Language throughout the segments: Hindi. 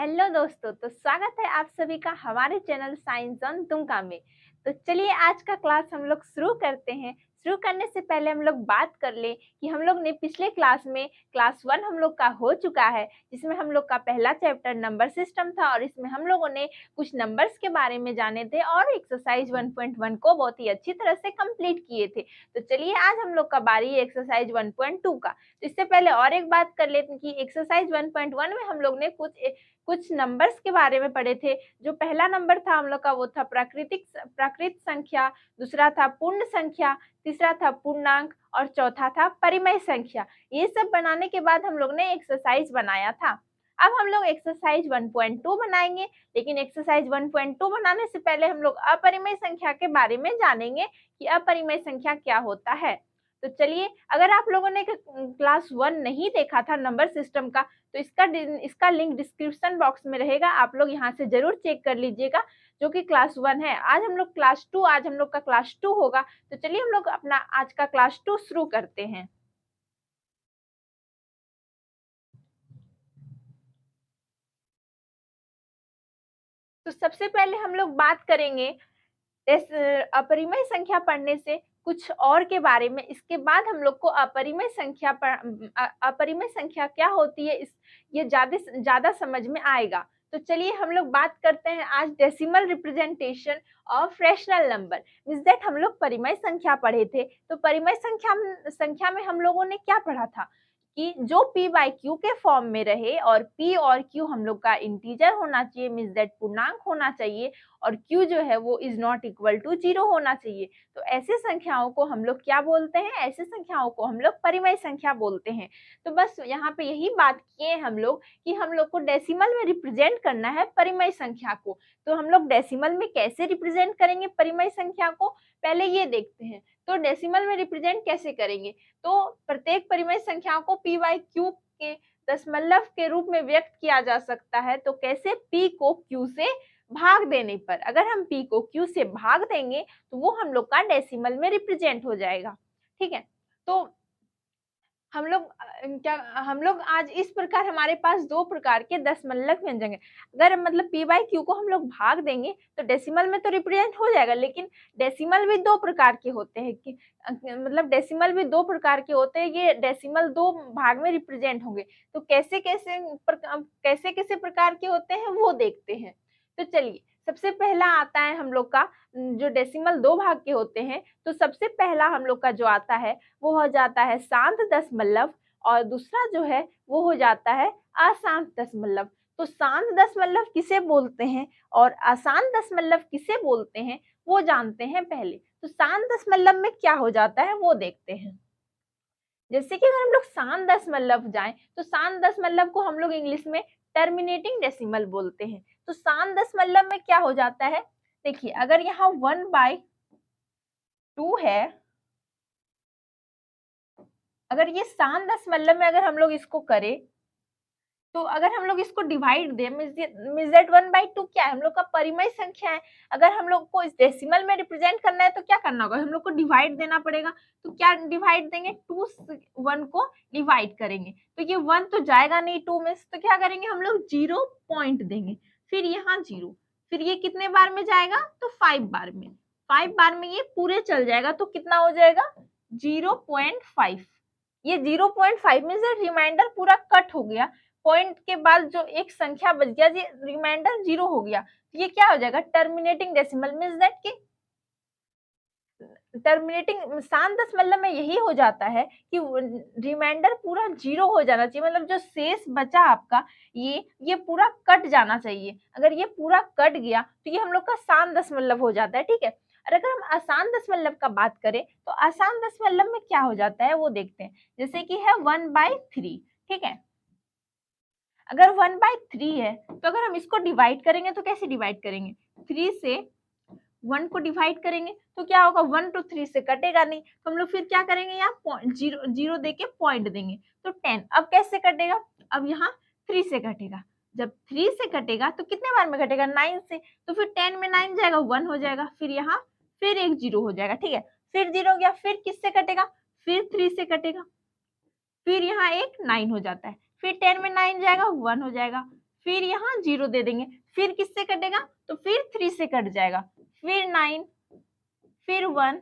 हेलो दोस्तों, तो स्वागत है आप सभी का हमारे चैनल साइंस ऑन तुमका में। तो चलिए आज का क्लास हम लोग शुरू करते हैं। शुरू करने से पहले हम लोग बात कर ले कि हम लोग ने पिछले क्लास में क्लास 1 हम लोग का हो चुका है, जिसमें हम लोग का पहला चैप्टर नंबर सिस्टम था और इसमें हम लोगों ने कुछ नंबर्स के बारे में जाने थे और एक्सरसाइज 1.1 को बहुत ही अच्छी तरह से कंप्लीट किए थे। तो चलिए आज हम लोग का बारी है एक्सरसाइज 1.2 का। तो इससे पहले और एक बात कर लेते हैं कि एक्सरसाइज 1.1 में हम लोग ने कुछ नंबर्स के बारे में पढ़े थे। जो पहला नंबर था हम लोग का वो था प्राकृत संख्या, दूसरा था पूर्ण संख्या, तीसरा था पूर्णांक और चौथा था परिमेय संख्या। ये सब बनाने के बाद हम लोग ने एक्सरसाइज बनाया था। अब हम लोग एक्सरसाइज 1.2 बनाएंगे, लेकिन एक्सरसाइज 1.2 बनाने से पहले हम लोग अपरिमेय संख्या के बारे में जानेंगे कि अपरिमेय संख्या क्या होता है। तो चलिए, अगर आप लोगों ने क्लास 1 नहीं देखा था नंबर सिस्टम का, तो इसका लिंक डिस्क्रिप्शन बॉक्स में रहेगा, आप लोग यहाँ से जरूर चेक कर लीजिएगा। जो कि क्लास 1 है, आज हम लोग का क्लास 2 होगा। तो चलिए हम लोग अपना आज का क्लास 2 शुरू करते हैं। तो सबसे पहले हम लोग बात करेंगे इस अपरिमेय संख्या पढ़ने से कुछ और के बारे में। इसके बाद हम लोग को अपरिमेय संख्या क्या होती है ये ज्यादा समझ में आएगा। तो चलिए हम लोग बात करते हैं आज decimal representation of fractional number. Means that हम लोग परिमेय संख्या पढ़े थे। तो परिमेय संख्या में हम लोगों ने क्या पढ़ा था कि जो p बाई क्यू के फॉर्म में रहे और p और q हम लोग का इंटीजर होना चाहिए, मींस दैट पूर्णांक होना चाहिए, और q जो है वो इज नॉट इक्वल टू 0 होना चाहिए। तो ऐसे संख्याओं को हम लोग क्या बोलते हैं? ऐसे संख्याओं को हम लोग परिमेय संख्या बोलते हैं। तो बस यहाँ पे यही बात किए हम लोग कि हम लोग को डेसिमल में रिप्रेजेंट करना है परिमेय संख्या को। तो हम लोग डेसिमल में कैसे रिप्रेजेंट करेंगे परिमेय संख्या को, पहले ये देखते हैं। तो डेसिमल में रिप्रेजेंट कैसे करेंगे? तो प्रत्येक परिमेय संख्याओं को p बाई क्यू के दशमलव के रूप में व्यक्त किया जा सकता है। तो कैसे? p को q से भाग देने पर, अगर हम p को q से भाग देंगे तो वो हम लोग का डेसिमल में रिप्रेजेंट हो जाएगा। ठीक है, तो हम लोग आज इस प्रकार हमारे पास दो प्रकार के दशमलव व्यंजक है। अगर मतलब p बाई क्यू को हम लोग भाग देंगे तो डेसिमल में तो रिप्रेजेंट हो जाएगा, लेकिन डेसिमल भी दो प्रकार के होते हैं कि मतलब डेसिमल भी दो प्रकार के होते हैं। ये डेसिमल दो भाग में रिप्रेजेंट होंगे। तो कैसे कैसे प्रकार के होते हैं वो देखते हैं। तो चलिए, सबसे पहला आता है हम लोग का जो डेसिमल दो भाग के होते हैं। तो सबसे पहला हम लोग का जो आता है वो हो जाता है शांत दशमलव, और दूसरा जो है वो हो जाता है अशांत दशमलव। तो शांत दशमलव किसे बोलते हैं और अशांत दशमलव किसे बोलते हैं वो जानते हैं पहले। तो शांत दशमलव में क्या हो जाता है वो देखते हैं। जैसे कि अगर हम लोग शांत दशमलव जाएं तो शांत दशमलव को हम लोग इंग्लिश में टर्मिनेटिंग डेसिमल बोलते हैं। तो शांत दशमलव में क्या हो जाता है, देखिए अगर यहाँ 1/2 है, अगर ये शांत दशमलव में अगर हम लोग इसको करें तो अगर हम लोग इसको डिवाइड दें, मींस दैट 1/2 क्या है? हम लोग का परिमेय संख्या है। अगर हम लोग को इस डेसिमल में रिप्रेजेंट करना है तो क्या करना होगा? हम लोग को डिवाइड देना पड़ेगा। तो क्या डिवाइड देंगे? 2 से 1 को डिवाइड करेंगे तो ये 1 तो जाएगा नहीं 2 में, तो क्या करेंगे हम लोग 0 पॉइंट देंगे, फिर यहाँ 0, फिर ये कितने बार में जाएगा? तो 5 बार में। 5 बार में ये पूरे चल जाएगा तो कितना हो जाएगा? 0.5। ये 0.5 में से रिमाइंडर पूरा कट हो गया। पॉइंट के बाद जो एक संख्या बच गया, ये रिमाइंडर 0 हो गया, तो ये क्या हो जाएगा? Terminating decimal. मींस दैट कि टर्मिनेटिंग शांत दशमलव में यही हो जाता है कि रिमाइंडर पूरा 0 हो जाना चाहिए, मतलब जो शेष बचा आपका ये पूरा कट जाना चाहिए। अगर ये पूरा कट गया तो ये हम लोग का शांत दशमलव हो जाता है। ठीक है, और अगर हम अशांत दशमलव का बात करें तो अशांत दशमलव में क्या हो जाता है वो देखते हैं। जैसे कि है 1/3। ठीक है, अगर 1/3 है तो अगर हम इसको डिवाइड करेंगे तो कैसे डिवाइड करेंगे? 3 से 1 को डिवाइड करेंगे तो क्या होगा? 1 तो 3 से कटेगा नहीं, तो हम लोग फिर क्या करेंगे? यहाँ 0 देके पॉइंट देंगे तो 10। अब कैसे कटेगा? अब यहाँ 3 से कटेगा। जब 3 से कटेगा तो कितने बार में कटेगा? 9 से। तो फिर 10 में 9 जाएगा, 1 हो जाएगा, फिर यहाँ फिर एक 0 हो जाएगा। ठीक है, फिर 0 हो गया, फिर किससे कटेगा? फिर 3 से कटेगा, फिर यहाँ एक 9 हो जाता है, फिर 10 में 9 जाएगा, 1 हो जाएगा, फिर यहाँ 0 दे देंगे, फिर किससे कटेगा, तो फिर 3 से कट जाएगा, फिर 9, फिर 1,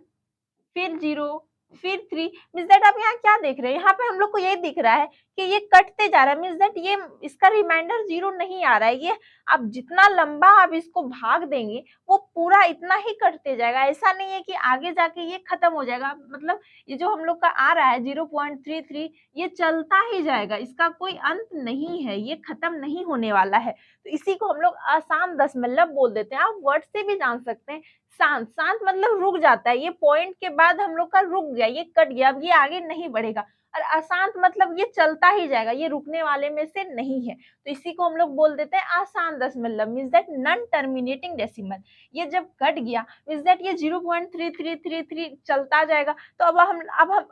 फिर 0, फिर 3। मीन्स दैट आप यहाँ क्या देख रहे हैं, यहाँ पे हम लोग को ये दिख रहा है कि ये कटते जा रहा है। मीन्स दैट ये इसका रिमाइंडर 0 नहीं आ रहा है। ये आप जितना लंबा आप इसको भाग देंगे वो पूरा इतना ही कटते जाएगा। ऐसा नहीं है कि आगे जाके ये खत्म हो जाएगा। मतलब ये जो हम लोग का आ रहा है 0.33, ये चलता ही जाएगा, इसका कोई अंत नहीं है, ये खत्म नहीं होने वाला है। तो इसी को हम लोग आसान दशमलव बोल देते हैं। आप वर्ड से भी जान सकते हैं। शांत, शांत मतलब रुक जाता है, ये पॉइंट के बाद हम लोग का रुक गया, ये कट गया, अब ये आगे नहीं बढ़ेगा। और अशांत मतलब ये चलता ही जाएगा, ये रुकने वाले में से नहीं है। तो इसी को हम लोग बोल देते हैं आसान दशमलव, means that non terminating decimal. ये जब कट गया मीन्स दैट ये 0.3333 चलता जाएगा। तो अब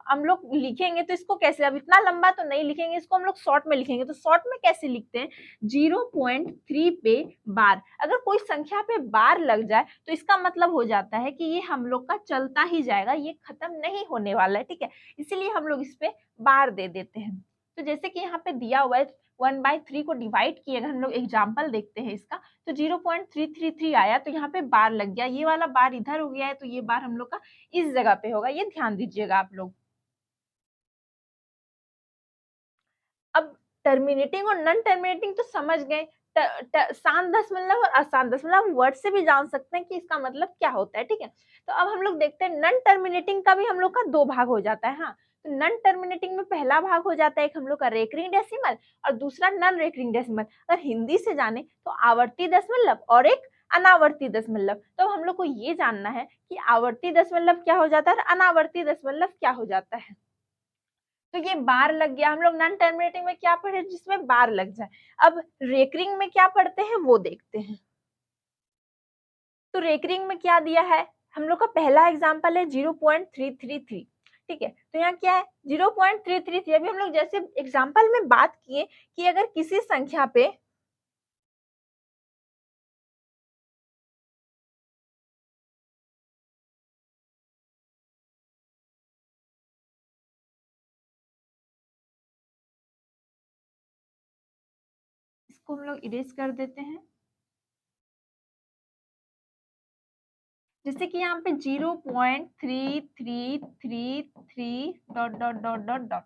हम लोग लिखेंगे तो इसको कैसे, अब इतना लंबा तो नहीं लिखेंगे, इसको हम लोग शॉर्ट में लिखेंगे। तो शॉर्ट में कैसे लिखते हैं, 0.3 पे बार। अगर कोई संख्या पे बार लग जाए तो इसका मतलब हो जाता है कि ये हम लोग का चलता ही जाएगा, ये खत्म नहीं होने वाला है, ठीक है। इसीलिए हम लोग इस पे बार दे देते हैं। तो जैसे कि यहाँ पे दिया हुआ है 1/3 को डिवाइड किए, अगर हम लोग एग्जाम्पल देखते हैं इसका, तो 0.333 आया, तो यहाँ पे बार लग गया, ये वाला बार इधर हो गया है, तो ये बार हम लोग का इस जगह पे होगा, ये ध्यान दीजिएगा आप लोग। अब टर्मिनेटिंग और नॉन टर्मिनेटिंग तो समझ गए। शांत दशमलव और अशांत दशमलव वर्ड से भी जान सकते हैं कि इसका मतलब क्या होता है, ठीक है। तो अब हम लोग देखते हैं नॉन टर्मिनेटिंग का भी हम लोग का दो भाग हो जाता है। हाँ, तो नॉन टर्मिनेटिंग में पहला भाग हो जाता है एक हम लोग का रेकरिंग डेसिमल और दूसरा नॉन रेकरिंग डेसिमल। अगर हिंदी से जाने तो आवर्ती दशमलव और एक अनावर्ती दशमलव। तो हम लोग को ये जानना है कि आवर्ती दशमलव क्या हो जाता है और अनावर्ती दशमलव क्या हो जाता है। तो ये बार लग गया, हम लोग नॉन टर्मिनेटिंग में क्या पढ़े, जिसमें बार लग जाए। अब रेकरिंग में क्या पढ़ते हैं वो देखते हैं। तो रेकरिंग में क्या दिया है, हम लोग का पहला एग्जांपल है 0.333, ठीक है। तो यहाँ क्या है 0.333। अभी हम लोग जैसे एग्जांपल में बात किए कि अगर किसी संख्या पे इसको हम लोग इरेज कर देते हैं। जैसे कि यहाँ पे 0.3333 dot dot dot dot dot.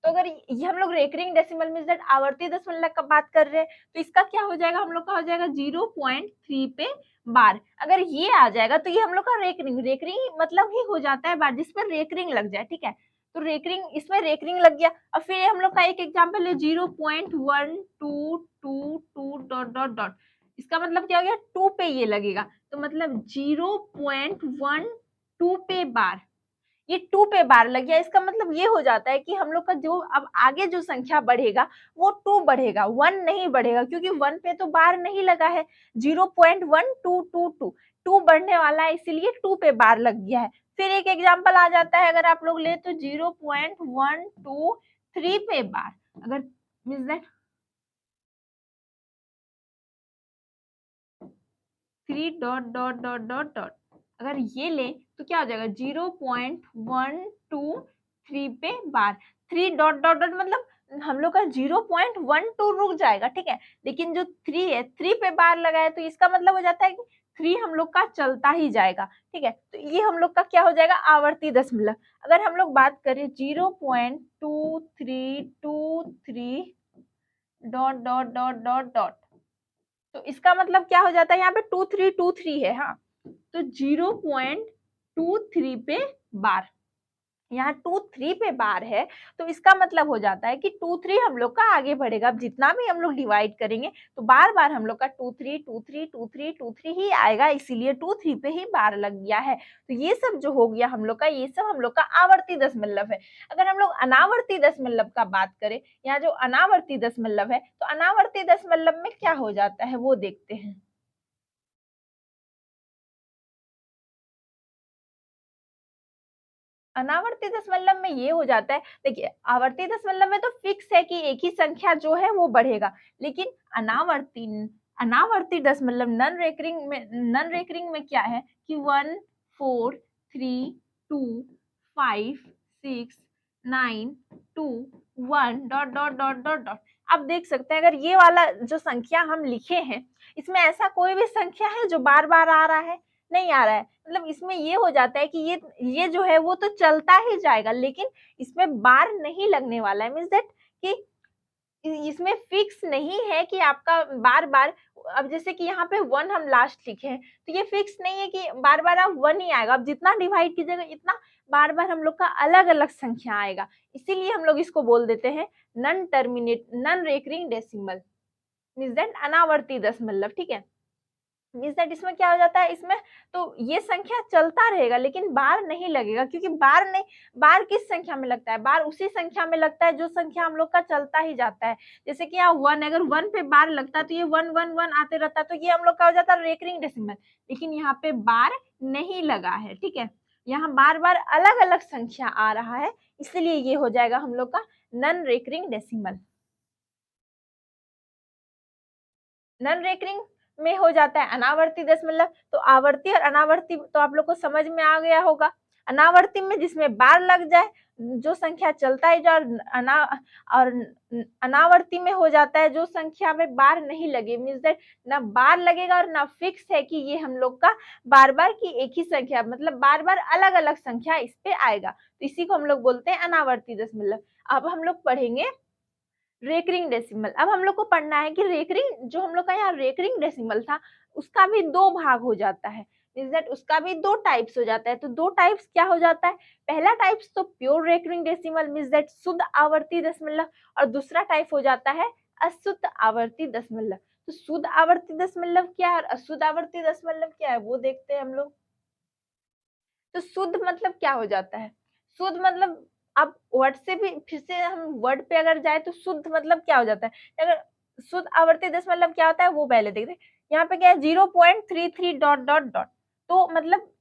तो अगर ये हम लोग रेकरिंग डेसिमल में दैट आवर्ती दशमलव का बात कर रहे हैं, तो इसका क्या हो जाएगा, हम लोग का हो जाएगा 0.3 पे बार। अगर ये आ जाएगा तो ये हम लोग का रेकरिंग, रेकरिंग मतलब ही हो जाता है बार जिसमें रेकरिंग लग जाए, ठीक है। तो रेकरिंग, इसमें रेकरिंग लग गया। और फिर हम लोग का एक एग्जाम्पल है 0.1222 डॉट डॉट डॉट। इसका मतलब क्या हो गया, 2 पे ये लगेगा, तो मतलब 0.12 पे बार, ये 2 पे बार लग गया। इसका मतलब ये हो जाता है कि हम लोग का जो अब आगे जो संख्या बढ़ेगा वो 2 बढ़ेगा, 1 नहीं बढ़ेगा, क्योंकि 1 पे तो बार नहीं लगा है। 0.1222 2 बढ़ने वाला है, इसीलिए 2 पे बार लग गया है। फिर एक एग्जांपल आ जाता है, अगर आप लोग ले तो 0.123 पे बार। अगर means that 3 dot dot dot dot dot, अगर ये ले तो क्या हो जाएगा 0.123 पे बार। 3 डॉट डॉट डॉट मतलब हम लोग का 0.12 रुक जाएगा, ठीक है। लेकिन जो 3 है 3 पे बार लगा है, तो इसका मतलब हो जाता है कि 3 हम लोग का चलता ही जाएगा, ठीक है। तो ये हम लोग का क्या हो जाएगा, आवर्ती दशमलव। अगर हम लोग बात करें 0.2323 dot dot dot dot dot, तो इसका मतलब क्या हो जाता है, यहाँ पे 2323 है। हाँ, तो 0.23 पे बार, यहाँ 23 पे बार है, तो इसका मतलब हो जाता है कि 23 हम लोग का आगे बढ़ेगा। अब जितना भी हम लोग डिवाइड करेंगे तो बार बार हम लोग का 23 ही आएगा, इसीलिए 23 पे ही बार लग गया है। तो ये सब जो हो गया हम लोग का, ये सब हम लोग का आवर्ती दशमलव है। अगर हम लोग अनावर्ती दशमलव का बात करें, यहाँ जो अनावर्ती दशमलव है, तो अनावर्ती दशमलव में क्या हो जाता है वो देखते हैं। अनावर्ती दशमलव में ये हो जाता है, देखिए आवर्ती दशमलव में तो फिक्स है कि एक ही संख्या जो है वो बढ़ेगा, लेकिन अनावर्ती अनावर्ती दशमलव नॉन रेकरिंग में क्या है कि 1 4 3 2 5 6 9 2 1 dot dot dot dot dot. आप देख सकते हैं अगर ये वाला जो संख्या हम लिखे हैं इसमें ऐसा कोई भी संख्या है जो बार बार आ रहा है, नहीं आ रहा है। मतलब इसमें ये हो जाता है कि ये जो है वो तो चलता ही जाएगा लेकिन इसमें बार नहीं लगने वाला है। मीन्स दैट कि इसमें फिक्स नहीं है कि आपका बार बार, अब जैसे कि यहाँ पे 1 हम लास्ट लिखे हैं तो ये फिक्स नहीं है कि बार बार आप 1 ही आएगा। अब जितना डिवाइड कीजिएगा इतना बार बार हम लोग का अलग अलग संख्या आएगा, इसीलिए हम लोग इसको बोल देते हैं non recurring decimal, means that अनावर्ती दशमलव। ठीक है, मीन्स दैट इसमें क्या हो जाता है, इसमें तो ये संख्या चलता रहेगा लेकिन बार नहीं लगेगा, क्योंकि बार नहीं, बार किस संख्या में लगता है, बार उसी संख्या में लगता है जो संख्या हम लोग का चलता ही जाता है। जैसे कि यहाँ 1, अगर 1 पे बार लगता है तो ये 1 1 1 आते रहता है, तो ये हम लोग का हो जाता है रेकरिंग डेसिमल। लेकिन यहाँ पे बार नहीं लगा है। ठीक है, यहाँ बार बार अलग अलग संख्या आ रहा है, इसलिए ये हो जाएगा हम लोग का non recurring decimal. Non recurring में हो जाता है अनावर्ती दशमलव। तो आवर्ती और अनावर्ती तो आप लोग को समझ में आ गया होगा। अनावर्ती में जिसमें बार लग जाए, जो संख्या चलता ही जाए, और अनावर्ती में हो जाता है जो संख्या में बार नहीं लगे, मीन्स दैट ना बार लगेगा और ना फिक्स है कि ये हम लोग का बार बार की एक ही संख्या, मतलब बार बार अलग अलग संख्या इस पे आएगा, तो इसी को हम लोग बोलते हैं अनावर्ती दशमलव। अब हम लोग पढ़ेंगे रेकरिंग डेसिमल। अब हम लोग को पढ़ना है कि रेकरिंग, जो हम लोग का यहाँ रेकरिंग डेसिमल था उसका भी दो भाग हो जाता है, मींस दैट उसका भी दो टाइप्स हो जाता है। तो दो टाइप्स क्या हो जाता है, पहला टाइप्स तो pure recurring decimal means that शुद्ध आवर्ती दशमलव, और दूसरा टाइप हो जाता है अशुद्ध आवर्ती दशमलव। तो शुद्ध आवर्ती दशमलव क्या है और अशुद्ध आवर्ती दशमलव क्या है वो देखते हैं हम लोग। तो शुद्ध मतलब क्या हो जाता है, शुद्ध मतलब, अब वर्ड से भी फिर से हम वर्ड पे अगर जाए तो शुद्ध मतलब क्या हो जाता है, अगर शुद्ध आवर्ती दशमलव क्या होता है वो पहले देखते हैं। यहाँ पे क्या है 0.33 डॉट डॉट डॉट, तो मतलब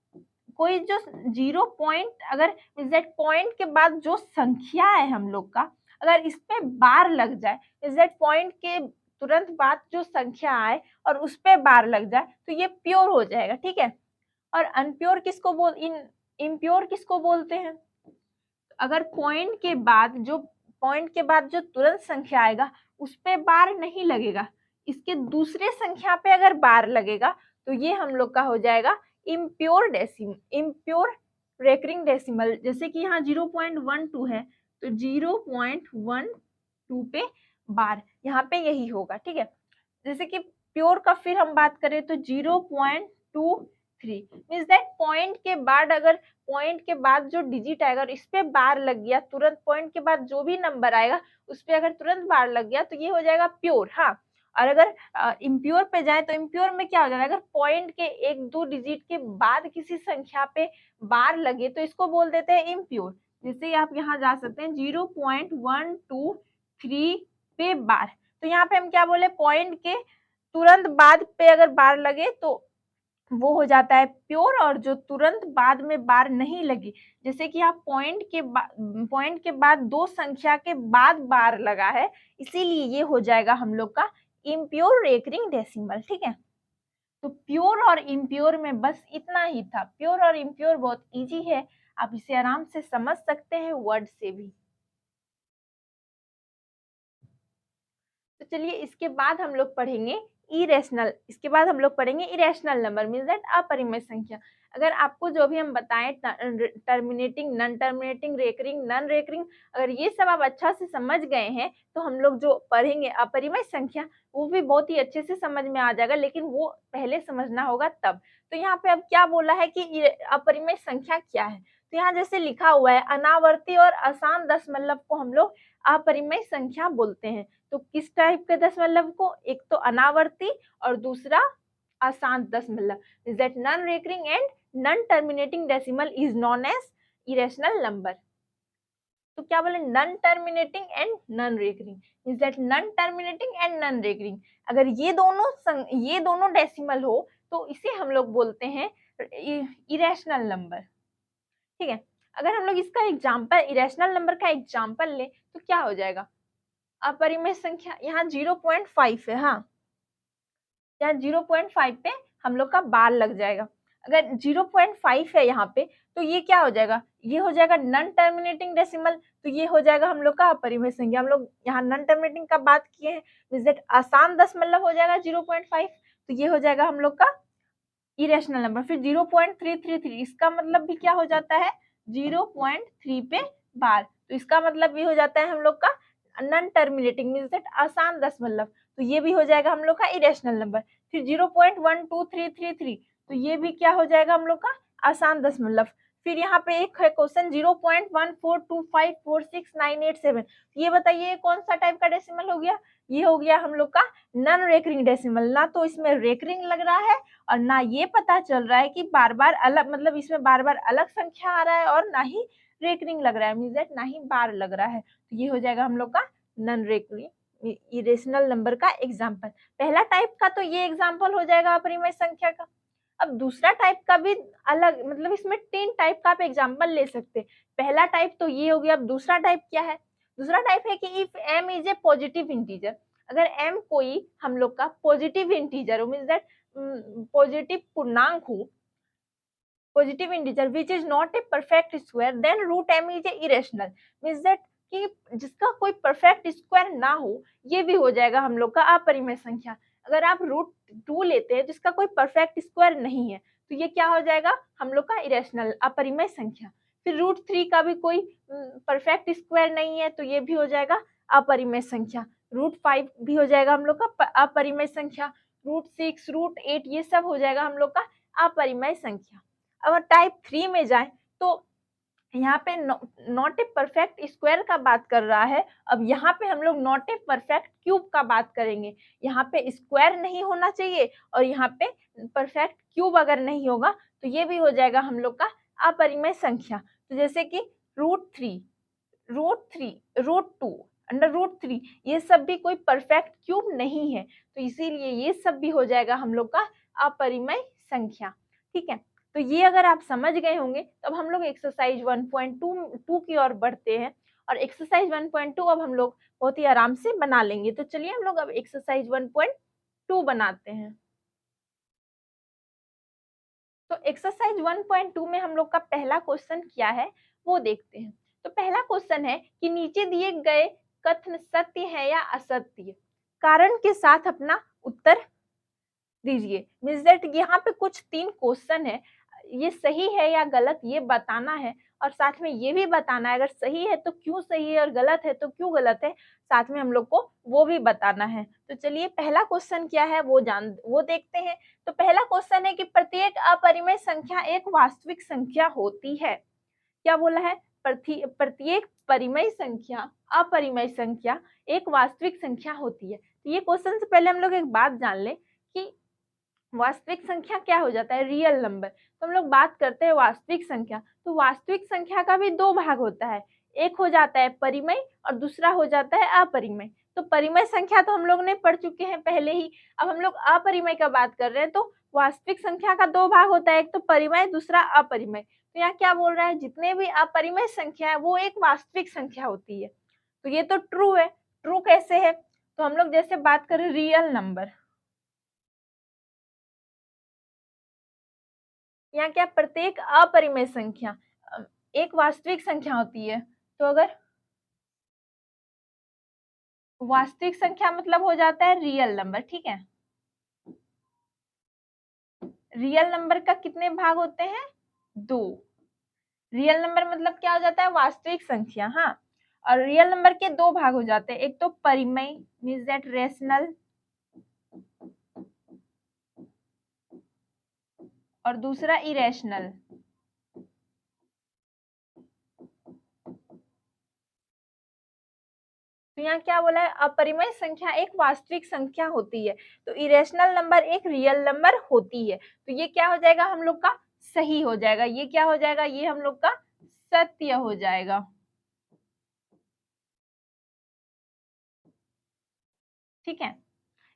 कोई जो 0 पॉइंट, अगर एग्जैक्ट पॉइंट के बाद जो संख्या है हम लोग का, अगर इस पे बार लग जाए, एग्जैक्ट पॉइंट के तुरंत बाद जो संख्या आए और उस पे बार लग जाए तो ये प्योर हो जाएगा। ठीक है, और अनप्योर किसको बोल इम्प्योर किसको बोलते हैं, अगर पॉइंट के बाद जो तुरंत संख्या आएगा उस पे बार नहीं लगेगा, इसके दूसरे संख्या पे अगर बार लगेगा तो ये हम लोग का हो जाएगा इम्प्योर रेकरिंग डेसिमल। जैसे कि यहाँ 0.12 है तो 0.12 पे बार यहाँ पे यही होगा। ठीक है, जैसे कि प्योर का फिर हम बात करें तो 0.23 मीन्स दैट पॉइंट के बाद, अगर पॉइंट के बाद जो डिजिट आएगा और इस पे बार लग गया, तुरंत पॉइंट के बाद जो भी नंबर आएगा उस पे अगर तुरंत बार लग गया तो ये हो जाएगा प्योर। हाँ, और अगर इम्प्योर पे जाए तो इम्प्योर में क्या हो जाएगा, अगर पॉइंट के एक दो डिजिट के बाद किसी संख्या पे बार लगे तो इसको बोल देते हैं इम्प्योर। जैसे आप यहाँ जा सकते हैं 0.123 पे बार, तो यहाँ पे हम क्या बोले, पॉइंट के तुरंत बाद पे अगर बार लगे तो वो हो जाता है प्योर, और जो तुरंत बाद में बार नहीं लगी, जैसे कि आप पॉइंट के बाद दो संख्या के बाद बार लगा है, इसीलिए ये हो जाएगा हम लोग का इम्प्योर रेकरिंग डेसिमल। ठीक है, तो प्योर और इम्प्योर में बस इतना ही था। प्योर और इम्प्योर बहुत इजी है, आप इसे आराम से समझ सकते हैं वर्ड से भी। तो चलिए इसके बाद हम लोग पढ़ेंगे इरेशनल, इसके बाद हम लोग पढ़ेंगे इरेशनल नंबर मींस दैट अपरिमेय संख्या। अगर आपको जो भी हम बताएं terminating, non terminating, recurring, non recurring, अगर ये सब आप अच्छा से समझ गए हैं तो हम लोग जो पढ़ेंगे अपरिमेय संख्या वो भी बहुत ही अच्छे से समझ में आ जाएगा, लेकिन वो पहले समझना होगा तब। तो यहाँ पे अब क्या बोला है कि अपरिमेय संख्या क्या है, तो यहाँ जैसे लिखा हुआ है अनावर्ती और अशांत दशमलव को हम लोग अपरिमेय संख्या बोलते हैं। तो किस टाइप के दशमलव को, एक तो अनावर्ती और दूसरा अशांत दशमलव is that non recurring and non terminating decimal is known as irrational number. तो क्या बोले, non terminating and non recurring is that non terminating and non recurring, अगर ये दोनों डेसिमल हो तो इसे हम लोग बोलते हैं इरेशनल नंबर। ठीक है, अगर हम लोग इसका एग्जांपल, इरेशनल नंबर का एग्जांपल ले तो क्या हो जाएगा, अपरिमेय संख्या यहाँ 0.5 है। हाँ, यहाँ 0.5 पे हम लोग का बार लग जाएगा। अगर 0.5 है यहाँ पे तो ये क्या हो जाएगा, ये हो जाएगा नॉन टर्मिनेटिंग डेसिमल, तो ये हो जाएगा हम लोग का अपरिमेय संख्या। हम लोग यहाँ नॉन टर्मिनेटिंग का बात किए हैं, मींस दैट आसान दशमलव हो जाएगा 0.5, तो ये हो जाएगा हम लोग का इरेशनल नंबर। फिर 0.333 इसका मतलब भी क्या हो जाता है, 0.3 पे बार, तो इसका मतलब भी हो जाता है हम लोग का नॉन टर्मिनेटिंग, मींस दैट आसान दशमलव, तो ये भी हो जाएगा हम लोग का इरेशनल नंबर। फिर 0.12333 तो ये भी क्या हो जाएगा हम लोग का आसान दशमलव। फिर यहाँ पे एक है क्वेश्चन 0.14254698 ये बताइए कौन सा टाइप का डेसिमल हो गया, ये हो गया हम लोग का नॉन रेकरिंग डेसिमल। ना तो इसमें रेकरिंग लग रहा है और ना ये पता चल रहा है कि बार बार अलग, मतलब इसमें बार बार अलग संख्या आ रहा है, और ना ही रेकरिंग लग रहा है, मींस दैट ना ही बार लग रहा है, तो ये हो जाएगा हम लोग का नॉन रेकरिंग इरेशनल नंबर का एग्जाम्पल। पहला टाइप का तो ये एग्जाम्पल हो जाएगा अपरिमेय संख्या का। अब दूसरा टाइप का भी अलग, मतलब इसमें 3 टाइप का आप एग्जाम्पल ले सकते हैं। पहला टाइप तो ये हो गया। अब दूसरा टाइप क्या है, दूसरा टाइप है कि if m is a positive integer, अगर m कोई हम लोग का पॉजिटिव इंटीजर हो, मींस दैट पॉजिटिव पूर्णांक हो, positive integer which is not a perfect square, then root m is a irrational, means that कि जिसका कोई परफेक्ट स्क्वायर ना हो, ये भी हो जाएगा हम लोग का अपरिमेय संख्या। अगर आप रूट 2 लेते हैं जिसका कोई परफेक्ट स्क्वायर नहीं है, तो ये क्या हो जाएगा हम लोग का इरेशनल अपरिमेय संख्या। फिर रूट 3 का भी कोई परफेक्ट स्क्वायर नहीं है, तो ये भी हो जाएगा अपरिमेय संख्या। रूट 5 भी हो जाएगा हम लोग का अपरिमेय संख्या। रूट 6, रूट 8 ये सब हो जाएगा हम लोग का अपरिमेय संख्या। अगर टाइप 3 में जाए तो यहाँ पे नॉट ए परफेक्ट स्क्वायर का बात कर रहा है। अब यहाँ पे हम लोग नॉट ए परफेक्ट क्यूब का बात करेंगे। यहाँ पे स्क्वायर नहीं होना चाहिए और यहाँ पे परफेक्ट क्यूब अगर नहीं होगा तो ये भी हो जाएगा हम लोग का अपरिमेय संख्या। तो जैसे कि रूट 3, रूट 2, अंडर रूट 3 ये सब भी कोई परफेक्ट क्यूब नहीं है, तो इसीलिए ये सब भी हो जाएगा हम लोग का अपरिमेय संख्या। ठीक है, तो ये अगर आप समझ गए होंगे तो अब हम लोग एक्सरसाइज 1.2 की ओर बढ़ते हैं। और एक्सरसाइज 1.2 अब हम लोग बहुत ही आराम से बना लेंगे। तो चलिए हम लोग अब एक्सरसाइज 1.2 बनाते हैं। तो एक्सरसाइज 1.2 में हम लोग का पहला क्वेश्चन क्या है वो देखते हैं। तो पहला क्वेश्चन है कि नीचे दिए गए कथन सत्य है या असत्य, कारण के साथ अपना उत्तर दीजिए। मींस दैट यहाँ पे कुछ 3 क्वेश्चन है, ये सही है या गलत ये बताना है, और साथ में ये भी बताना है अगर सही है तो क्यों सही है और गलत है तो क्यों गलत है, साथ में हम लोग को वो भी बताना है। तो चलिए पहला क्वेश्चन क्या है वो देखते हैं। तो पहला क्वेश्चन है कि प्रत्येक अपरिमेय संख्या एक वास्तविक संख्या होती है। क्या बोला है, प्रत्येक परिमेय संख्या, अपरिमेय संख्या एक वास्तविक संख्या होती है। तो ये क्वेश्चन से पहले हम लोग एक बात जान ले कि वास्तविक संख्या क्या हो जाता है, रियल नंबर। तो हम लोग बात करते हैं वास्तविक संख्या, तो वास्तविक संख्या का भी 2 भाग होता है, एक हो जाता है परिमेय और दूसरा हो जाता है अपरिमेय। तो परिमेय संख्या तो हम लोग ने पढ़ चुके हैं पहले ही। अब हम लोग अपरिमेय का बात कर रहे हैं। तो वास्तविक संख्या का 2 भाग होता है, एक तो परिमेय दूसरा अपरिमेय। तो यहाँ क्या बोल रहा है, जितने भी अपरिमेय संख्या है वो एक वास्तविक संख्या होती है। तो ये तो ट्रू है। ट्रू कैसे है, तो हम लोग जैसे बात करें रियल नंबर, यहाँ क्या प्रत्येक अपरिमेय संख्या एक वास्तविक संख्या होती है। तो अगर वास्तविक संख्या मतलब हो जाता है रियल नंबर। ठीक है, रियल नंबर का कितने भाग होते हैं, 2। रियल नंबर मतलब क्या हो जाता है, वास्तविक संख्या। हाँ, और रियल नंबर के 2 भाग हो जाते हैं, एक तो परिमेय मींस दैट रेशनल, और दूसरा इरेशनल। तो यहाँ क्या बोला है, अपरिमेय संख्या एक वास्तविक संख्या होती है, तो इरेशनल नंबर एक रियल नंबर होती है। तो ये क्या हो जाएगा हम लोग का सही हो जाएगा, ये क्या हो जाएगा, ये हम लोग का सत्य हो जाएगा। ठीक है,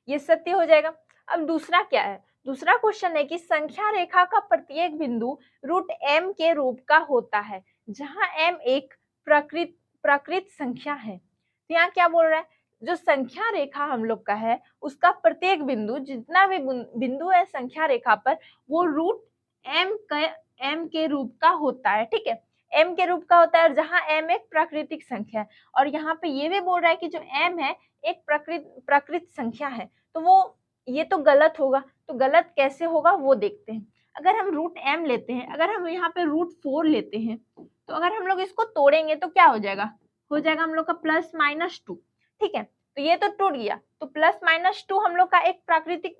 ये सत्य हो जाएगा। अब दूसरा क्या है, दूसरा क्वेश्चन है कि संख्या रेखा का प्रत्येक बिंदु रूट m के रूप का होता है, जहां m एक प्राकृत संख्या है। तो यहाँ क्या बोल रहा है, जो संख्या रेखा हम लोग का है उसका प्रत्येक बिंदु, जितना भी बिंदु है संख्या रेखा पर, वो रूट एम के रूप का होता है, ठीक है, एम के रूप का होता है, और जहां एम एक प्राकृतिक संख्या है, और यहाँ पे ये भी बोल रहा है कि जो एम है एक प्राकृत संख्या है, तो वो ये तो गलत होगा, तो गलत कैसे होगा वो देखते हैं। अगर हम रूट एम लेते हैं, अगर हम यहाँ पे रूट 4 लेते हैं, तो अगर हम लोग इसको तोड़ेंगे तो क्या हो जाएगा हम लोग का प्लस माइनस 2, ठीक है, तो ये तो टूट गया, तो प्लस माइनस 2 हम लोग का एक प्राकृतिक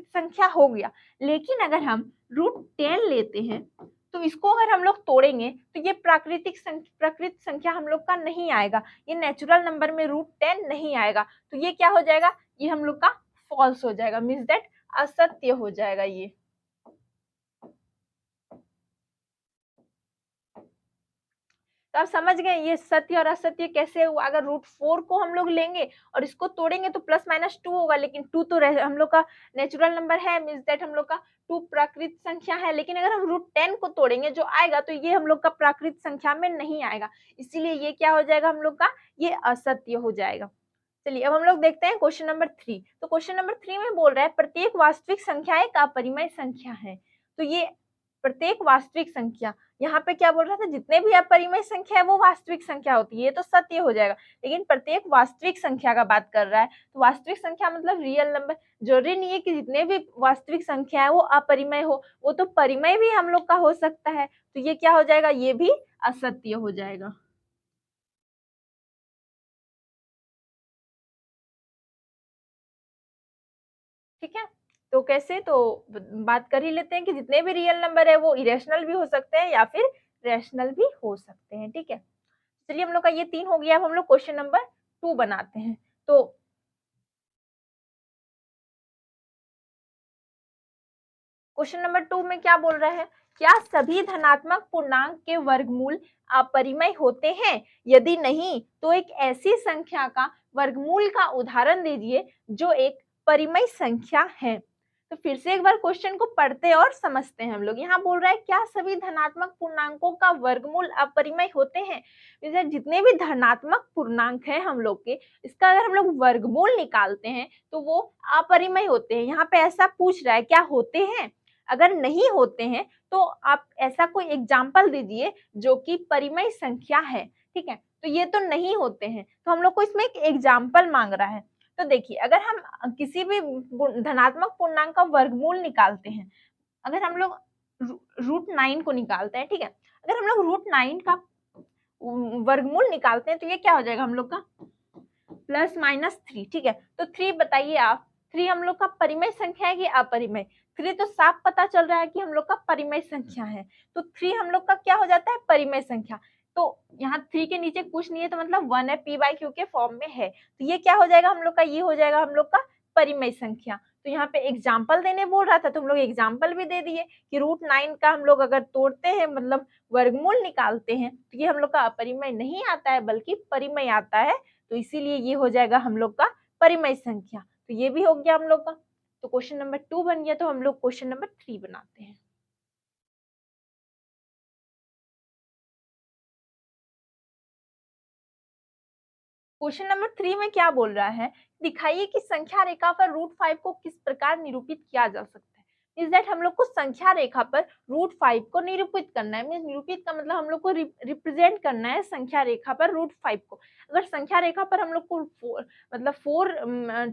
संख्या हो गया। लेकिन अगर हम रूट 10 लेते हैं, तो इसको अगर हम लोग तोड़ेंगे तो ये प्राकृत संख्या हम लोग का नहीं आएगा, ये नेचुरल नंबर में रूट 10 नहीं आएगा, तो ये क्या हो जाएगा, ये हम लोग का फॉल्स हो जाएगा, मीन्स दैट असत्य हो जाएगा ये। तो आप समझ गए ये सत्य और असत्य कैसे हुआ। अगर रूट 4 को हम लोग लेंगे और इसको तोड़ेंगे तो प्लस माइनस 2 होगा, लेकिन 2 तो हम लोग का नेचुरल नंबर है, मीन्स दैट हम लोग का 2 प्राकृत संख्या है। लेकिन अगर हम रूट 10 को तोड़ेंगे जो आएगा तो ये हम लोग का प्राकृत संख्या में नहीं आएगा, इसीलिए ये क्या हो जाएगा हम लोग का, ये असत्य हो जाएगा। चलिए अब हम लोग देखते हैं क्वेश्चन नंबर 3। तो क्वेश्चन नंबर 3 में बोल रहा है प्रत्येक वास्तविक संख्या एक अपरिमेय संख्या है। तो ये प्रत्येक वास्तविक संख्या, यहाँ पे क्या बोल रहा था, जितने भी अपरिमेय संख्या है वो वास्तविक संख्या होती है, ये तो सत्य हो जाएगा, लेकिन प्रत्येक वास्तविक संख्या का बात कर रहा है, तो वास्तविक संख्या मतलब रियल नंबर। जरूरी नहीं है कि जितने भी वास्तविक संख्या है वो अपरिमेय हो, वो तो परिमेय भी हम लोग का हो सकता है, तो ये क्या हो जाएगा, ये भी असत्य हो जाएगा। ठीक है, तो कैसे, तो बात कर ही लेते हैं कि जितने भी रियल नंबर है वो इरेशनल भी हो सकते हैं या फिर रैशनल भी हो सकते हैं। ठीक है, चलिए हम लोग का ये 3 हो गया। अब हम लोग क्वेश्चन नंबर 2 बनाते हैं। तो क्वेश्चन नंबर 2 में क्या बोल रहा है, क्या सभी धनात्मक पूर्णांक के वर्गमूल अपरिमेय होते हैं, यदि नहीं तो एक ऐसी संख्या का वर्गमूल का उदाहरण दीजिए जो एक परिमेय संख्या है। तो फिर से एक बार क्वेश्चन को पढ़ते और समझते हैं हम लोग। यहाँ बोल रहा है क्या सभी धनात्मक पूर्णांकों का वर्गमूल अपरिमेय होते हैं, जितने भी धनात्मक पूर्णांक है हम लोग के, इसका अगर हम लोग वर्गमूल निकालते हैं तो वो अपरिमेय होते हैं। यहाँ पे ऐसा पूछ रहा है क्या होते हैं, अगर नहीं होते हैं तो आप ऐसा कोई एग्जाम्पल दीजिए जो कि परिमेय संख्या है। ठीक है, तो ये तो नहीं होते हैं, तो हम लोग को इसमें एक एग्जाम्पल मांग रहा है। तो देखिए अगर हम किसी भी धनात्मक पूर्णांक का वर्गमूल निकालते हैं, अगर हम लोग रूट 9 को निकालते हैं, ठीक है, अगर हम लोग रूट 9 का वर्गमूल निकालते हैं तो ये क्या हो जाएगा हम लोग का प्लस माइनस 3। ठीक है, तो 3 बताइए आप, 3 हम लोग का परिमेय संख्या है कि अपरिमेय। 3 तो साफ पता चल रहा है कि हम लोग का परिमेय संख्या है, तो 3 हम लोग का क्या हो जाता है, परिमेय संख्या। तो यहाँ 3 के नीचे कुछ नहीं है, तो मतलब 1 है, पी बाई क्यू के फॉर्म में है, तो ये क्या हो जाएगा हम लोग का, ये हो जाएगा हम लोग का परिमेय संख्या। तो यहाँ पे एग्जाम्पल देने बोल रहा था तो हम लोग एग्जाम्पल भी दे दिए कि रूट 9 का हम लोग अगर तोड़ते हैं, मतलब वर्गमूल निकालते हैं, तो ये हम लोग का अपरिमेय नहीं आता है बल्कि परिमेय आता है, तो इसीलिए ये हो जाएगा हम लोग का परिमेय संख्या। तो ये भी हो गया हम लोग का। तो क्वेश्चन नंबर 2 बन गया। तो हम लोग क्वेश्चन नंबर 3 बनाते हैं। क्वेश्चन नंबर 3 में क्या बोल रहा है, दिखाइए कि संख्या रेखा पर रूट 5 को किस प्रकार निरूपित किया जा सकता है। इज दैट हम लोग को संख्या रेखा पर रूट 5 को निरूपित करना है। मीन्स निरूपित का मतलब हम लोग को रिप्रेजेंट करना है संख्या रेखा पर रूट 5 को। अगर संख्या रेखा पर हम लोग को मतलब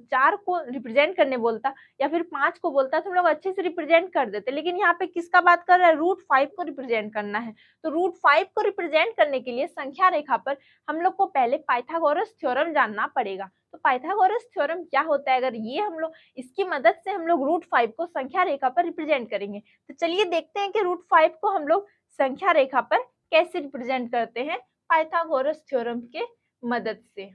4 को रिप्रेजेंट करने बोलता या फिर 5 को बोलता तो हम लोग अच्छे से रिप्रेजेंट कर देते, लेकिन यहाँ पे किसका बात कर रहा है, रूट 5 को रिप्रेजेंट करना है। तो रूट 5 को रिप्रेजेंट करने के लिए संख्या रेखा पर हम लोग को पहले पाइथागोरस थ्योरम जानना पड़ेगा। तो पाइथागोरस थ्योरम क्या होता है, अगर ये हम लोग इसकी मदद से हम लोग रूट 5 को संख्या रेखा पर रिप्रेजेंट करेंगे। तो चलिए देखते हैं कि रूट 5 को हम लोग संख्या रेखा पर कैसे रिप्रेजेंट करते हैं पाइथागोरस थ्योरम के मदद से।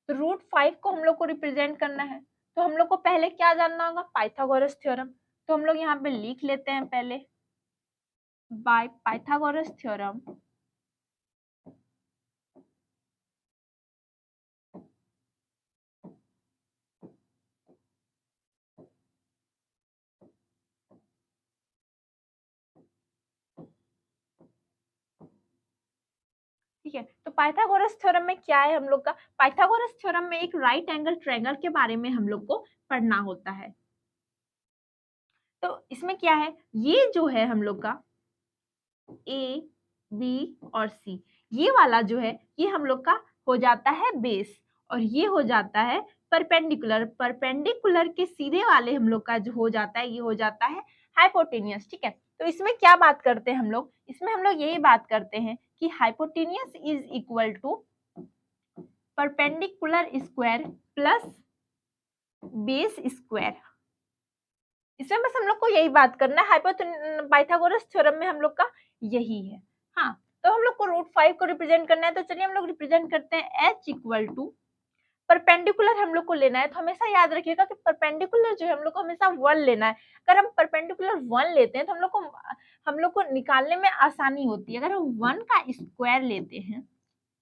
तो रूट 5 को हम लोग को रिप्रेजेंट करना है, तो हम लोग को पहले क्या जानना होगा, पाइथागोरस थ्योरम। तो हम लोग यहाँ पे लिख लेते हैं पहले, बाय पाइथागोरस थ्योरम ठीक है। तो पाइथागोरस थ्योरम में क्या है हम लोग का, पाइथागोरस थ्योरम में एक राइट एंगल ट्रायंगल के बारे में हम लोग को पढ़ना होता है। तो इसमें क्या है, ये जो है हम लोग का ए बी और सी, ये वाला जो है ये हम लोग का हो जाता है बेस, और ये हो जाता है परपेंडिकुलर, परपेंडिकुलर के सीधे वाले हम लोग का जो हो जाता है ये हो जाता है हाइपोटेनियस। ठीक है। तो इसमें क्या बात करते हैं हम लोग, इसमें हम लोग यही बात करते हैं कि hypotenuse is equal to perpendicular square plus base square. इसमें बस हम लोग को यही बात करना है, पाइथागोरस थ्योरम में हम लोग का यही है। हाँ, तो हम लोग को √5 को रिप्रेजेंट करना है, तो चलिए हम लोग रिप्रेजेंट करते हैं h इक्वल टू परपेंडिकुलर हम लोग को लेना है। तो हमेशा याद रखिएगा कि परपेंडिकुलर जो है हम लोग को हमेशा 1 लेना है। अगर हम परपेंडिकुलर 1 लेते हैं तो हम लोग को निकालने में आसानी होती है। अगर हम 1 का स्क्वायर लेते हैं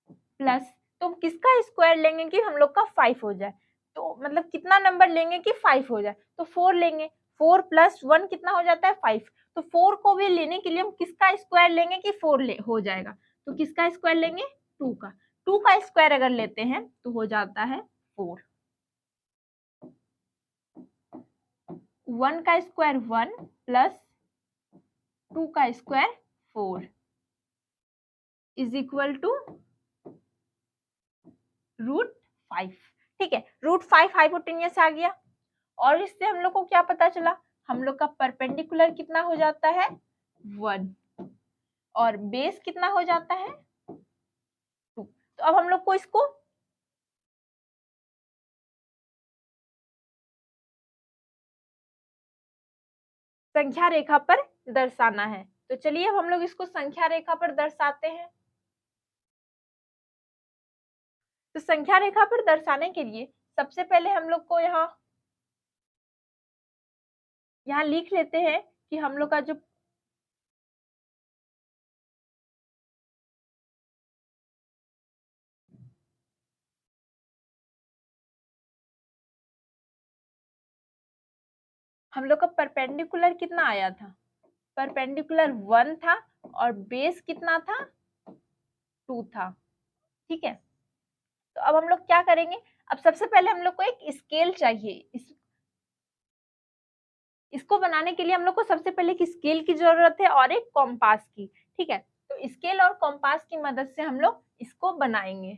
प्लस, तो हम किसका स्क्वायर लेंगे कि हम लोग का 5 हो जाए, तो मतलब कितना नंबर लेंगे कि 5 हो जाए, तो 4 लेंगे। 4 प्लस 1 कितना हो जाता है 5। तो 4 को भी लेने के लिए हम किसका स्क्वायर लेंगे कि 4 हो जाएगा, तो किसका स्क्वायर लेंगे 2 का। 2 का स्क्वायर अगर लेते हैं तो हो जाता है 4। 1 का स्क्वायर 1 प्लस 2 का स्क्वायर 4 इज इक्वल टू √5। ठीक है, √5 हाइपोटेनियस आ गया। और इससे हम लोग को क्या पता चला, हम लोग का परपेंडिकुलर कितना हो जाता है 1 और बेस कितना हो जाता है 2। तो अब हम लोग को इसको संख्या रेखा पर दर्शाना है। तो चलिए अब हम लोग इसको संख्या रेखा पर दर्शाते हैं। तो संख्या रेखा पर दर्शाने के लिए सबसे पहले हम लोग को यहाँ लिख लेते हैं कि हम लोग का जो हम लोग का परपेंडिकुलर कितना आया था, परपेंडिकुलर 1 था और बेस कितना था 2 था। ठीक है। तो अब हम लोग क्या करेंगे, अब सबसे पहले हम लोग को एक स्केल चाहिए। इसको बनाने के लिए हम लोग को सबसे पहले एक स्केल की जरूरत है और एक कॉम्पास की। ठीक है। तो स्केल और कॉम्पास की मदद से हम लोग इसको बनाएंगे।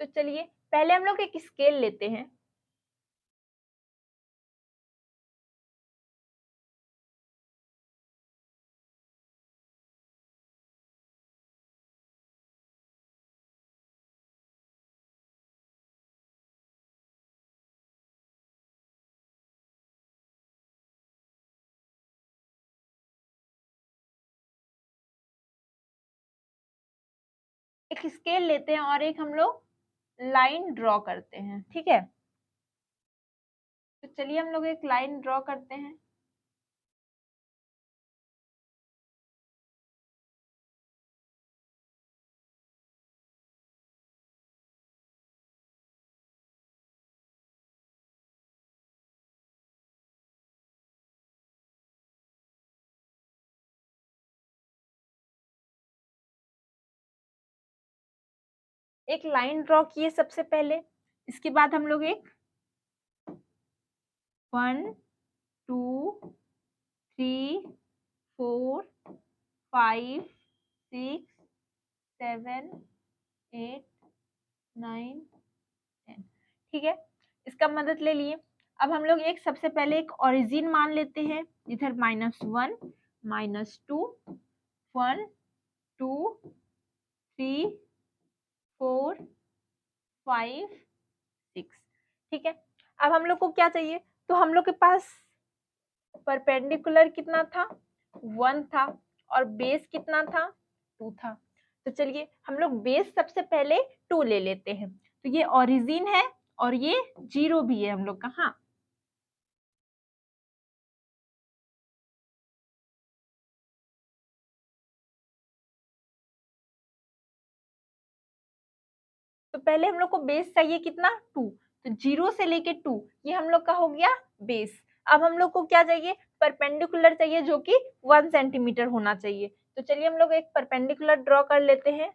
तो चलिए पहले हम लोग एक स्केल लेते हैं। एक स्केल लेते हैं और एक हम लोग लाइन ड्रॉ करते हैं। ठीक है। तो चलिए हम लोग एक लाइन ड्रॉ करते हैं। एक लाइन ड्रॉ किए सबसे पहले, इसके बाद हम लोग एक 1 2 3 4 5 6 7 8 9 10। ठीक है, इसका मदद ले लिए। अब हम लोग एक सबसे पहले एक ओरिजिन मान लेते हैं, इधर -1 -2 1 2 3 4 5 6। ठीक है। अब हम लोग को क्या चाहिए, तो हम लोग के पास परपेंडिकुलर कितना था 1 था और बेस कितना था 2 था। तो चलिए हम लोग बेस सबसे पहले 2 ले लेते हैं। तो ये ओरिजिन है और ये 0 भी है हम लोग का। हाँ, तो पहले हम लोग को बेस चाहिए कितना 2। तो 0 से लेके 2 ये हम लोग का हो गया बेस। अब हम लोग को क्या चाहिए, परपेंडिकुलर चाहिए जो कि 1 सेंटीमीटर होना चाहिए। तो चलिए हम लोग एक परपेंडिकुलर ड्रॉ कर लेते हैं।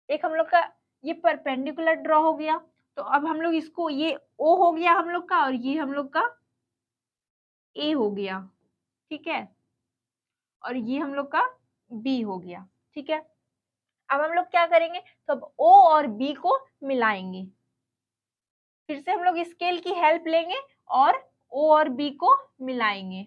एक हम लोग का ये परपेंडिकुलर ड्रॉ हो गया। तो अब हम लोग इसको, ये ओ हो गया हम लोग का और ये हम लोग का ए हो गया, ठीक है, और ये हम लोग का बी हो गया, ठीक है। अब हम लोग क्या करेंगे, तो अब ओ और बी को मिलाएंगे। फिर से हम लोग स्केल की हेल्प लेंगे और ओ और बी को मिलाएंगे।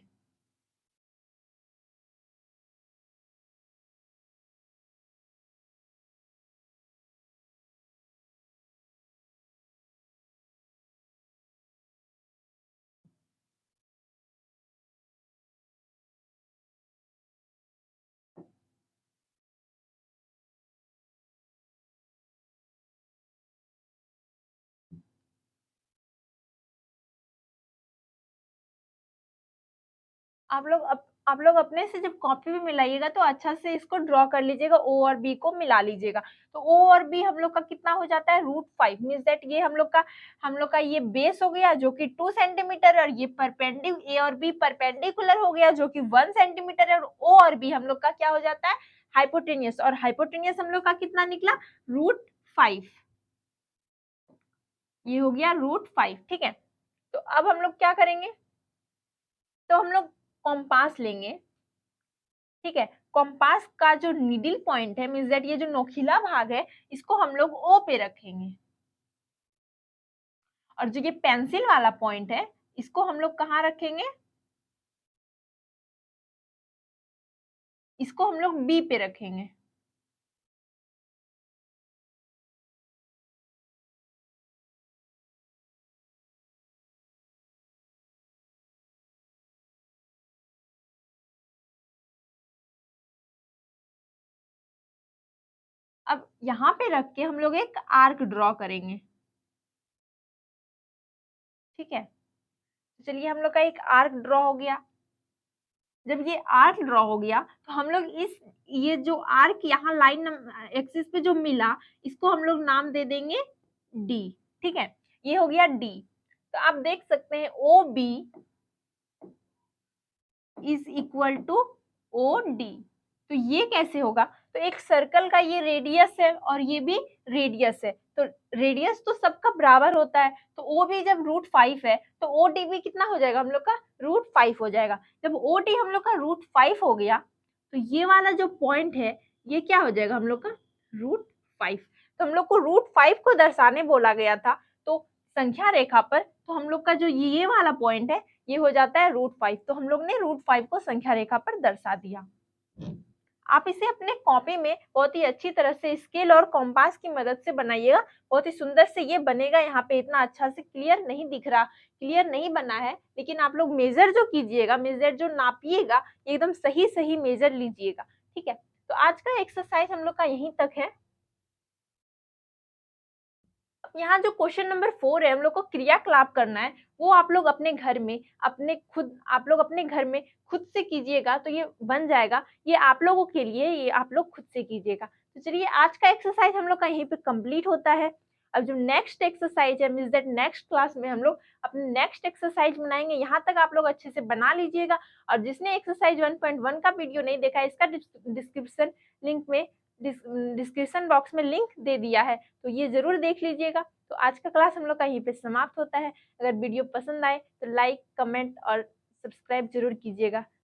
आप लोग अपने से जब कॉपी में मिलाइएगा तो अच्छा से इसको ड्रॉ कर लीजिएगा, ओ और बी को मिला लीजिएगा। तो ओ और बी हम लोग का कितना हो जाता है, √5 मीन्स दैट ये हम लोग का ये बेस हो गया जो कि 2 सेंटीमीटर, और ये ए और बी परपेंडिकुलर हो गया जो कि 1 सेंटीमीटर है, और ओ और बी हम लोग का क्या हो जाता है, हाइपोटेनियस, और हाइपोटेनियस हम लोग का कितना निकला, √5। ये हो गया √5, ठीक है। तो अब हम लोग क्या करेंगे, तो हम लोग कॉम्पास लेंगे, ठीक है। कॉम्पास का जो नीडल पॉइंट है, मींस दैट ये जो नोकीला भाग है, इसको हम लोग ओ पे रखेंगे, और जो ये पेंसिल वाला पॉइंट है इसको हम लोग कहाँ रखेंगे, इसको हम लोग बी पे रखेंगे। अब यहाँ पे रख के हम लोग एक आर्क ड्रॉ करेंगे, ठीक है। तो चलिए हम लोग का एक आर्क ड्रॉ हो गया। जब ये आर्क ड्रॉ हो गया तो हम लोग इस, ये जो आर्क यहाँ लाइन एक्सिस पे जो मिला, इसको हम लोग नाम दे देंगे डी, ठीक है। ये हो गया डी। तो आप देख सकते हैं O B is equal to O D. तो ये कैसे होगा, तो एक सर्कल का ये रेडियस है और ये भी रेडियस है, तो रेडियस तो सबका बराबर होता है, तो ओ भी जब √5 है तो ओ डी भी कितना हो जाएगा हम लोग का, √5 हो जाएगा। जब ओ डी हम लोग का √5 हो गया तो ये वाला जो पॉइंट है ये क्या हो जाएगा हम लोग का, √5। तो हम लोग को √5 को दर्शाने बोला गया था, तो संख्या रेखा पर तो हम लोग का जो ये वाला पॉइंट है ये हो जाता है √5। तो हम लोग ने √5 को संख्या रेखा पर दर्शा दिया। आप इसे अपने कॉपी में बहुत ही अच्छी तरह से स्केल और कॉम्पास की मदद से बनाइएगा, बहुत ही सुंदर से ये बनेगा। यहाँ पे इतना अच्छा से क्लियर नहीं दिख रहा, क्लियर नहीं बना है, लेकिन आप लोग मेजर जो कीजिएगा, मेजर जो नापिएगा एकदम सही सही मेजर लीजिएगा, ठीक है। तो आज का एक्सरसाइज हम लोग का यहीं तक है। यहाँ जो क्वेश्चन नंबर 4 है, हम लोग को क्रियाकलाप करना है, वो आप लोग अपने घर में आप लोग अपने घर में खुद से कीजिएगा तो ये बन जाएगा। ये आप लोगों के लिए, ये आप लोग खुद से कीजिएगा। तो चलिए आज का एक्सरसाइज हम लोग का यहीं पे कंप्लीट होता है। अब जो नेक्स्ट एक्सरसाइज है, मीन्स दैट नेक्स्ट क्लास में हम लोग अपने नेक्स्ट एक्सरसाइज बनाएंगे। यहाँ तक आप लोग अच्छे से बना लीजिएगा, और जिसने एक्सरसाइज 1.1 का वीडियो नहीं देखा है, इसका डिस्क्रिप्शन लिंक में डिस्क्रिप्शन बॉक्स में लिंक दे दिया है, तो ये जरूर देख लीजिएगा। तो आज का क्लास हम लोग का यहीं पे समाप्त होता है। अगर वीडियो पसंद आए तो लाइक, कमेंट और सब्सक्राइब जरूर कीजिएगा।